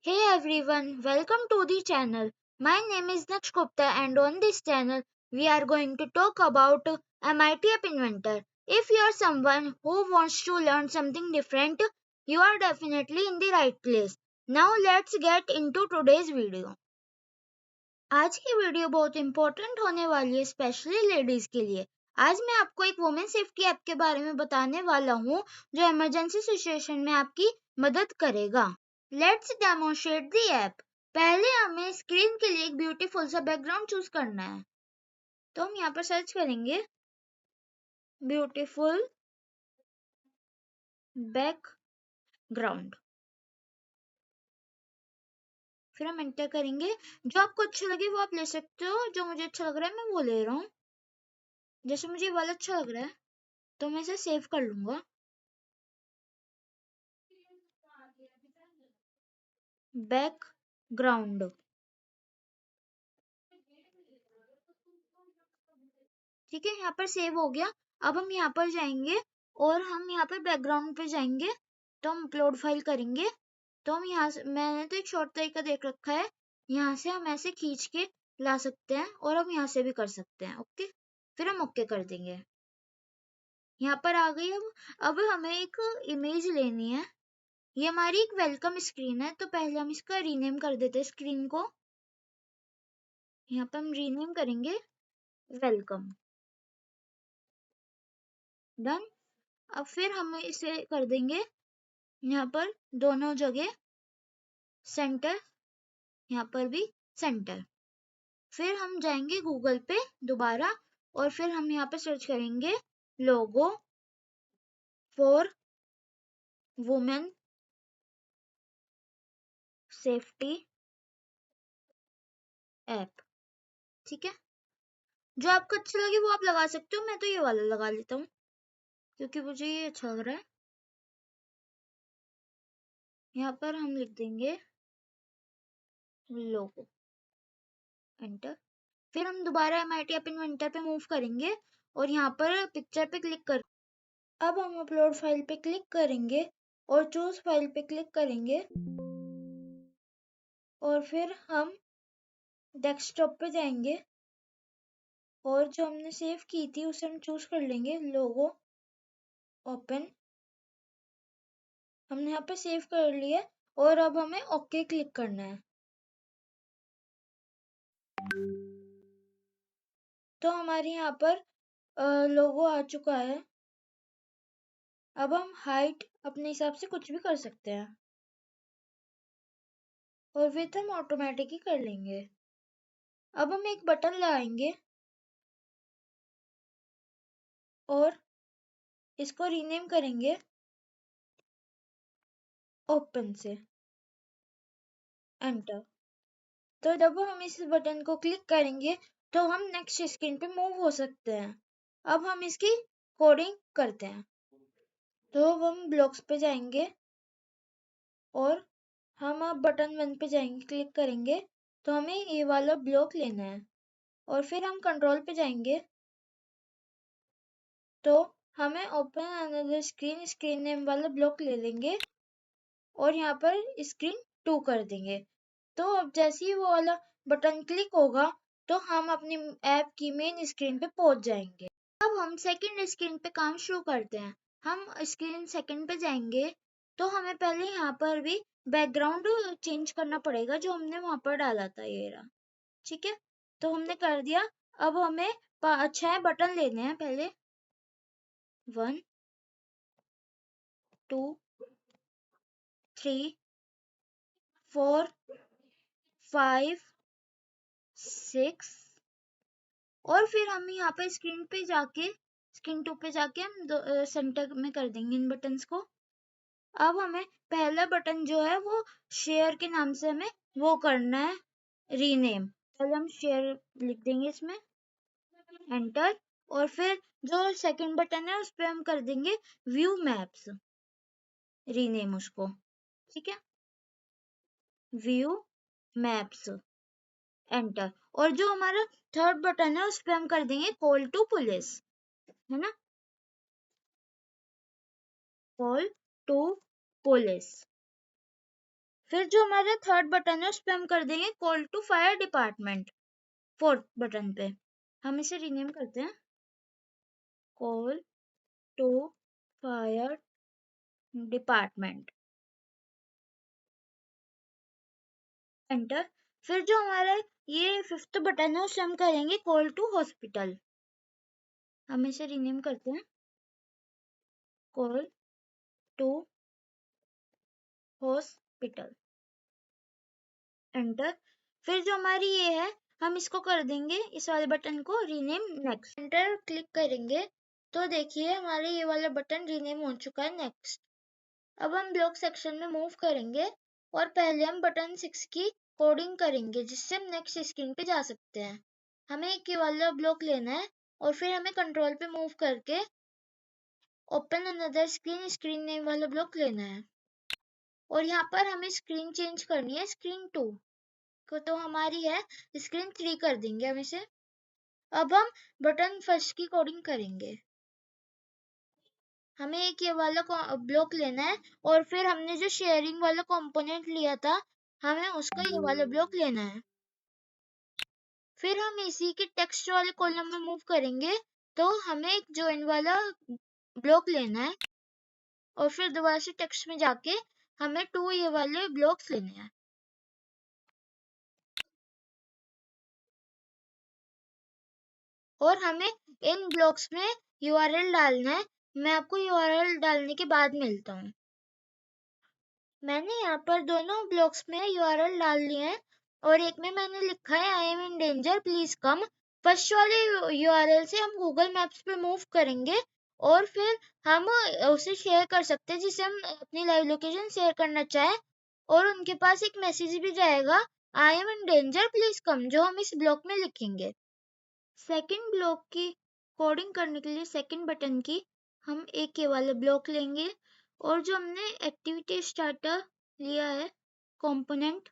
Hey everyone, welcome to the channel. My name is Naksh Gupta and on this channel we are going to talk about MIT App Inventor. If you are someone who wants to learn something different, you are definitely in the right place. Now let's get into today's video. आज की video बहुत important होने वाली है specially ladies के लिए। आज मैं आपको एक वुमेन सेफ्टी ऐप के बारे में बताने वाला हूँ जो इमरजेंसी सिचुएशन में आपकी मदद करेगा। Let's demonstrate the app. पहले हमें स्क्रीन के लिए एक ब्यूटीफुल सा बैकग्राउंड चूज करना है। तो हम यहाँ पर सर्च करेंगे ब्यूटीफुल बैकग्राउंड, फिर हम एंटर करेंगे। जो आपको अच्छा लगे वो आप ले सकते हो, जो मुझे अच्छा लग रहा है मैं वो ले रहा हूँ। जैसे मुझे ये वाला अच्छा लग रहा है तो मैं इसे सेव कर लूंगा। बैकग्राउंड, ठीक है, यहाँ पर सेव हो गया। अब हम यहाँ पर जाएंगे और हम यहाँ पर बैकग्राउंड पे जाएंगे तो हम अपलोड फाइल करेंगे। तो हम यहाँ से, मैंने तो एक शॉर्ट तरीका देख रखा है, यहाँ से हम ऐसे खींच के ला सकते हैं और हम यहाँ से भी कर सकते हैं। ओके, फिर हम ओके कर देंगे। यहाँ पर आ गई। अब हमें एक इमेज लेनी है। ये हमारी एक वेलकम स्क्रीन है, तो पहले हम इसका रीनेम कर देते हैं स्क्रीन को। यहाँ पर हम रीनेम करेंगे वेलकम। डन। अब फिर हम इसे कर देंगे यहाँ पर दोनों जगह सेंटर, यहाँ पर भी सेंटर। फिर हम जाएंगे गूगल पे दोबारा और फिर हम यहाँ पे सर्च करेंगे लोगो फॉर वुमेन सेफ्टी ऐप। ठीक है, जो आपको अच्छा लगे वो आप लगा सकते हो। मैं तो ये वाला लगा लेता हूँ क्योंकि मुझे ये अच्छा लग रहा है। यहाँ पर हम लिख देंगे लोगो, एंटर। फिर हम दोबारा MIT ऐप इन्वेंटर पे मूव करेंगे और यहाँ पर पिक्चर पे क्लिक कर। अब हम अपलोड फाइल पे क्लिक करेंगे और चूज फाइल पे क्लिक करेंगे और फिर हम डेस्कटॉप पे जाएंगे और जो हमने सेव की थी उसे हम चूज कर लेंगे लोगो ओपन। हमने यहाँ पे सेव कर लिया और अब हमें ओके क्लिक करना है। तो हमारे यहाँ पर लोगो आ चुका है। अब हम हाइट अपने हिसाब से कुछ भी कर सकते हैं और विड्थ हम ऑटोमेटिक ही कर लेंगे। अब हम एक बटन लगाएंगे और इसको रीनेम करेंगे ओपन से, एंटर। तो जब हम इस बटन को क्लिक करेंगे तो हम नेक्स्ट स्क्रीन पे मूव हो सकते हैं। अब हम इसकी कोडिंग करते हैं। तो अब हम ब्लॉक्स पे जाएंगे और हम अब बटन 1 पे जाएंगे, क्लिक करेंगे तो हमें ये वाला ब्लॉक लेना है और फिर हम कंट्रोल पे जाएंगे तो हमें open another screen screen name वाला ब्लॉक ले लेंगे और यहाँ पर स्क्रीन 2 कर देंगे। तो अब जैसे ही वो वाला बटन क्लिक होगा तो हम अपनी ऐप की मेन स्क्रीन पे पहुंच जाएंगे। अब हम सेकंड स्क्रीन पे काम शुरू करते हैं। हम स्क्रीन सेकंड पे जाएंगे तो हमें पहले यहाँ पर भी बैकग्राउंड चेंज करना पड़ेगा जो हमने वहां पर डाला था, ये रहा। ठीक है, तो हमने कर दिया। अब हमें 6 बटन लेने हैं पहले। 1 2 3 4 5 6 और फिर हम यहाँ पे स्क्रीन पे जाके स्क्रीन 2 पे जाके हम सेंटर में कर देंगे इन बटन्स को। अब हमें पहला बटन जो है वो शेयर के नाम से हमें वो करना है रीनेम। पहले हम शेयर लिख देंगे इसमें, एंटर। और फिर जो सेकंड बटन है उस पर हम कर देंगे व्यू मैप्स, रीनेम उसको। ठीक है, व्यू मैप्स, एंटर। और जो हमारा थर्ड बटन है उस पर हम कर देंगे कॉल टू पुलिस, है ना, कॉल टू पुलिस। फिर जो हमारा थर्ड बटन है उस पर हम कर देंगे call to fire department. Fourth button पे हम इसे रीनेम करते हैं call to fire department, enter. फिर जो हमारा ये फिफ्थ बटन है उसे हम करेंगे कॉल टू हॉस्पिटल। हम इसे रीनेम करते हैं कॉल टू हॉस्पिटल, एंटर। फिर जो हमारी ये है हम इसको कर देंगे इस वाले बटन को रीनेम नेक्स्ट, एंटर क्लिक करेंगे तो देखिए हमारे ये वाला बटन रीनेम हो चुका है नेक्स्ट। अब हम ब्लॉक सेक्शन में मूव करेंगे और पहले हम बटन 6 की कोडिंग करेंगे जिससे हम नेक्स्ट स्क्रीन पे जा सकते हैं। हमें एक ये वाला ब्लॉक लेना है और फिर हमें कंट्रोल पे मूव करके ओपन अनदर स्क्रीन नेम वाला ब्लॉक लेना है और यहाँ पर हमें स्क्रीन चेंज करनी है स्क्रीन 2 को, तो हमारी है स्क्रीन 3 कर देंगे हम इसे। अब हम बटन फर्स्ट की कोडिंग करेंगे। हमें एक ये वाला ब्लॉक लेना है और फिर हमने जो शेयरिंग वाला कंपोनेंट लिया था हमें उसका ये वाला ब्लॉक लेना है। फिर हम इसी के टेक्स्ट वाले कॉलम में मूव करेंगे तो हमें एक ज्वाइन वाला ब्लॉक लेना है और फिर दोबारा से टेक्स्ट में जाके हमें 2 ये वाले ब्लॉक्स लेने हैं और हमें इन ब्लॉक्स में यूआरएल डालना है। मैं आपको यूआरएल डालने के बाद मिलता हूँ। मैंने यहाँ पर दोनों ब्लॉक्स में यूआरएल डाल लिए हैं और एक में मैंने लिखा है I am in danger please come. First वाले यूआरएल से हम गूगल मैप्स पे मूव करेंगे और फिर हम उसे शेयर कर सकते हैं जिसे हम अपनी लाइव लोकेशन शेयर करना चाहें और उनके पास एक मैसेज भी जाएगा I am in danger please come जो हम इस ब्लॉक में लिखेंगे। सेकंड ब्लॉक की कोडिंग करने के लिए सेकंड बटन की हम एक ये वाला ब्लॉक लेंगे और जो हमने एक्टिविटी स्टार्टर लिया है कंपोनेंट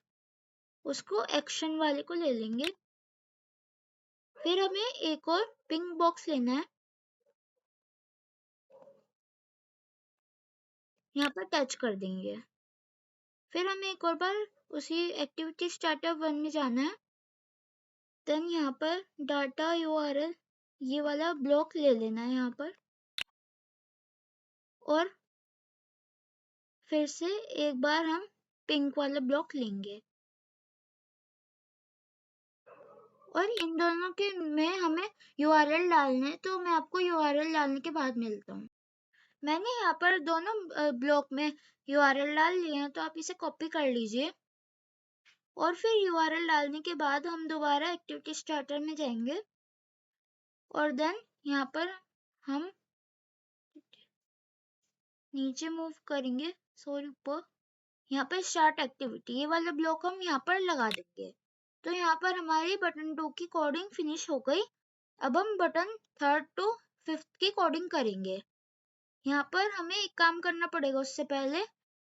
उसको एक्शन वाले को ले लेंगे। फिर हमें एक और पिंक बॉक्स लेना है, यहाँ पर टच कर देंगे। फिर हमें एक और बार उसी एक्टिविटी स्टार्टर 1 में जाना है, देन यहाँ पर डाटा यूआरएल ये वाला ब्लॉक ले लेना है यहाँ पर और फिर से एक बार हम पिंक वाला ब्लॉक लेंगे और इन दोनों के में हमें यूआरएल डालना है तो मैं आपको यूआरएल डालने के बाद मिलता हूँ। मैंने यहाँ पर दोनों ब्लॉक में यूआरएल डाल लिए हैं तो आप इसे कॉपी कर लीजिए और फिर यूआरएल डालने के बाद हम दोबारा एक्टिविटी स्टार्टर में जाएंगे और देन यहाँ पर हम नीचे मूव करेंगे, सॉरी ऊपर, यहाँ पर स्टार्ट एक्टिविटी ये वाला ब्लॉक हम यहाँ पर लगा देंगे। तो यहाँ पर हमारी बटन 2 की कोडिंग फिनिश हो गई। अब हम बटन थर्ड टू फिफ्थ की कोडिंग करेंगे। यहाँ पर हमें एक काम करना पड़ेगा उससे पहले,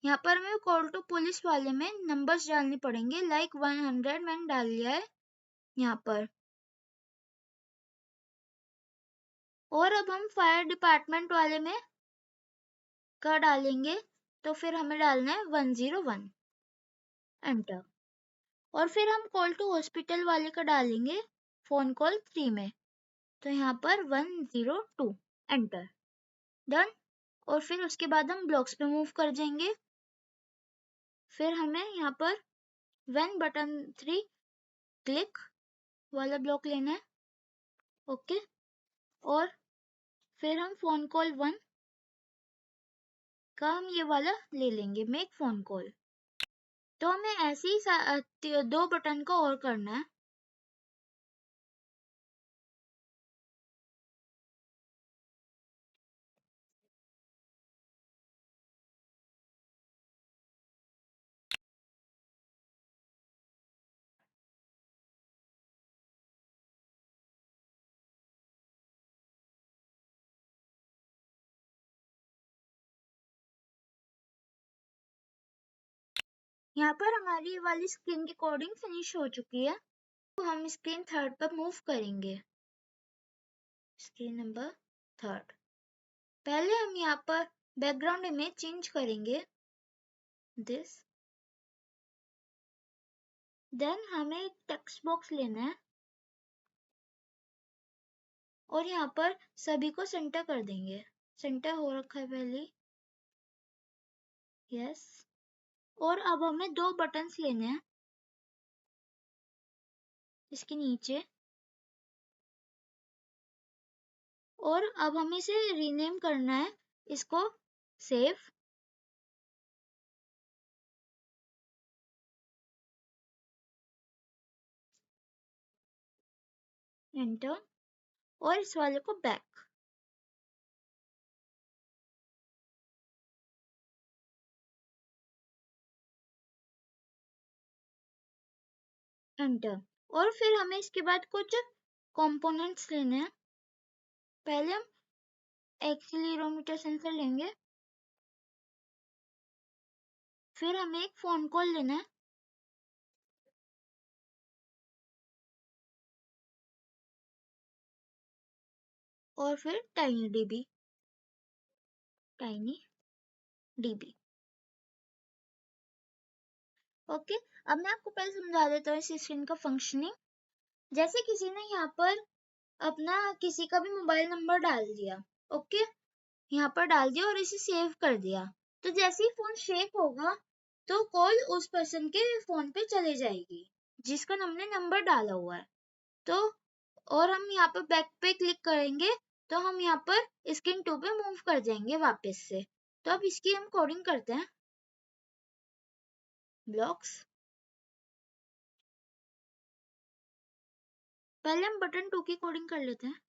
यहाँ पर हमें कॉल टू पुलिस वाले में नंबर्स डालने पड़ेंगे लाइक 100 मैंने डाल लिया है यहाँ पर। और अब हम फायर डिपार्टमेंट वाले में का डालेंगे तो फिर हमें डालना है 101, एंटर। और फिर हम कॉल टू हॉस्पिटल वाले का डालेंगे फोन कॉल 3 में तो यहाँ पर 102, एंटर, डन। और फिर उसके बाद हम ब्लॉक्स पे मूव कर जाएंगे। फिर हमें यहाँ पर व्हेन बटन 3 क्लिक वाला ब्लॉक लेना है, ओके। और फिर हम फोन कॉल 1 का हम ये वाला ले लेंगे मेक फोन कॉल। तो हमें ऐसे ही 2 बटन को और करना है। यहाँ पर हमारी वाली स्क्रीन की कोडिंग फिनिश हो चुकी है तो हम स्क्रीन थर्ड पर मूव करेंगे, स्क्रीन नंबर थर्ड। पहले हम यहाँ पर बैकग्राउंड इमेज चेंज करेंगे दिस देन हमें एक टेक्स्ट बॉक्स लेना है और यहाँ पर सभी को सेंटर कर देंगे। सेंटर हो रखा है पहले, यस। और अब हमें 2 बटन्स लेने हैं इसके नीचे, और अब हमें इसे रीनेम करना है, इसको सेव, एंटर, और इस वाले को बैक, एंटर। और फिर हमें इसके बाद कुछ कंपोनेंट्स लेने हैं। पहले हम एक्सीलरोमीटर सेंसर लेंगे, फिर हमें एक फोन कॉल लेना है, और फिर टाइनी डीबी। ओके, अब मैं आपको पहले समझा देता हूँ इस स्क्रीन का फंक्शनिंग। जैसे किसी ने यहाँ पर अपना किसी का भी मोबाइल नंबर डाल दिया, ओके, यहाँ पर डाल दिया और इसे सेव कर दिया, तो जैसे ही फोन शेक होगा तो कॉल उस पर्सन के फोन पे चले जाएगी जिसका हमने नंबर डाला हुआ है। तो और हम यहाँ पर बैक पे क्लिक करेंगे तो हम यहाँ पर स्क्रीन 2 पे मूव कर जाएंगे वापस से। तो अब इसकी हम कोडिंग करते हैं, ब्लॉक्स। पहले हम बटन 2 की कोडिंग कर लेते हैं।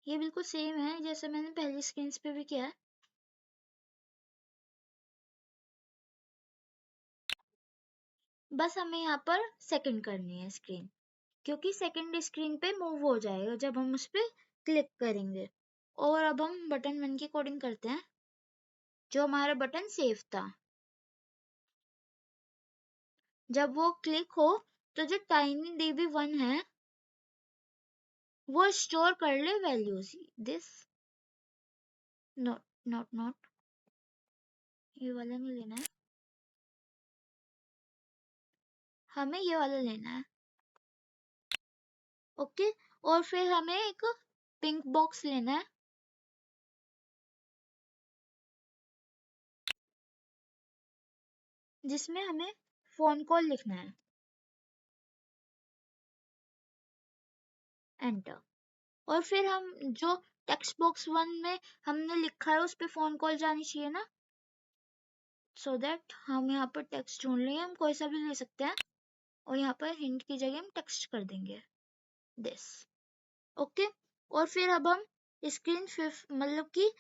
ये बिल्कुल सेम है जैसे मैंने पहली स्क्रीन पे भी किया है। बस हमें यहाँ पर सेकंड करनी है स्क्रीन, क्योंकि सेकंड स्क्रीन पे मूव हो जाएगा जब हम उस पर क्लिक करेंगे। और अब हम बटन 1 की कोडिंग करते हैं, जो हमारा बटन सेव था। जब वो क्लिक हो तो जो टाइनी डीबी 1 है वो स्टोर कर ले वैल्यूज, दिस, नॉट, ये वाला नहीं लेना है, हमें ये वाला लेना है, ओके। और फिर हमें एक पिंक बॉक्स लेना है, जिसमें हमें फोन कॉल लिखना है, एंटर। और फिर हम जो टेक्स्ट बॉक्स 1 में हमने लिखा है उस पे फोन कॉल जानी चाहिए ना, सो दैट हम यहाँ पर टेक्स्ट ढूंढ लेंगे, हम कोई सा भी ले सकते हैं, और यहाँ पर हिंट की जगह हम टेक्स्ट कर देंगे, दिस, ओके। और फिर अब हम स्क्रीन 5 मतलब कि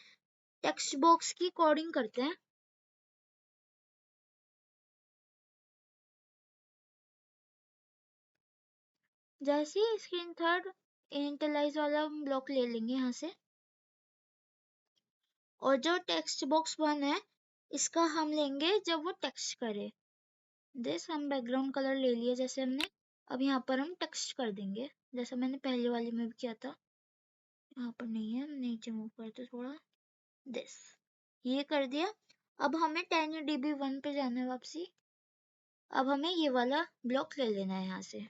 टेक्स्ट बॉक्स की कोडिंग करते हैं। जैसे ही स्क्रीन 3 इनिशियलाइज वाला ब्लॉक ले लेंगे यहाँ से, और जो टेक्स्ट बॉक्स 1 है इसका हम लेंगे जब वो टेक्स्ट करे, दिस, हम बैकग्राउंड कलर ले लिए जैसे हमने। अब यहाँ पर हम टेक्स्ट कर देंगे जैसा मैंने पहले वाली में भी किया था। यहाँ पर नहीं है, हम नीचे मूव करते थोड़ा, दिस, ये कर दिया। अब हमें टाइनी डीबी 1 पे जाना है वापसी। अब हमें ये वाला ब्लॉक ले लेना है यहाँ से,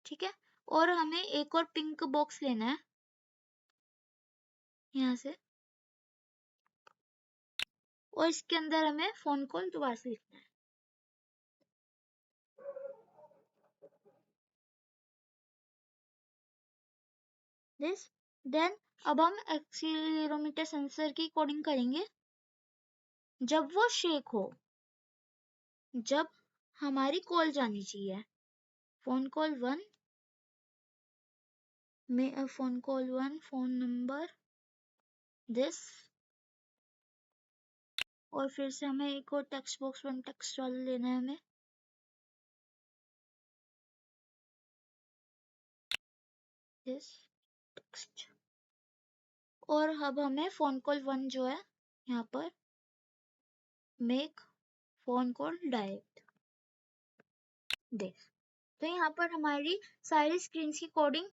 ठीक है। और हमें एक और पिंक बॉक्स लेना है यहाँ से, और इसके अंदर हमें फोन कॉल दोबारा से लिखना है, दिस। देन अब हम एक्सीलरोमीटर सेंसर की कोडिंग करेंगे। जब वो शेक हो, जब हमारी कॉल जानी चाहिए, फोन कॉल 1 में, phone call 1 phone number, this. और फिर से हमें एक और टेक्स्ट बॉक्स 1 टेक्स्ट वाला लेना है हमें, दिस, टेक्स्ट। और अब हमें फोन कॉल 1 जो है यहाँ पर make phone call direct, this. तो यहाँ पर हमारी सारी स्क्रीन की कोडिंग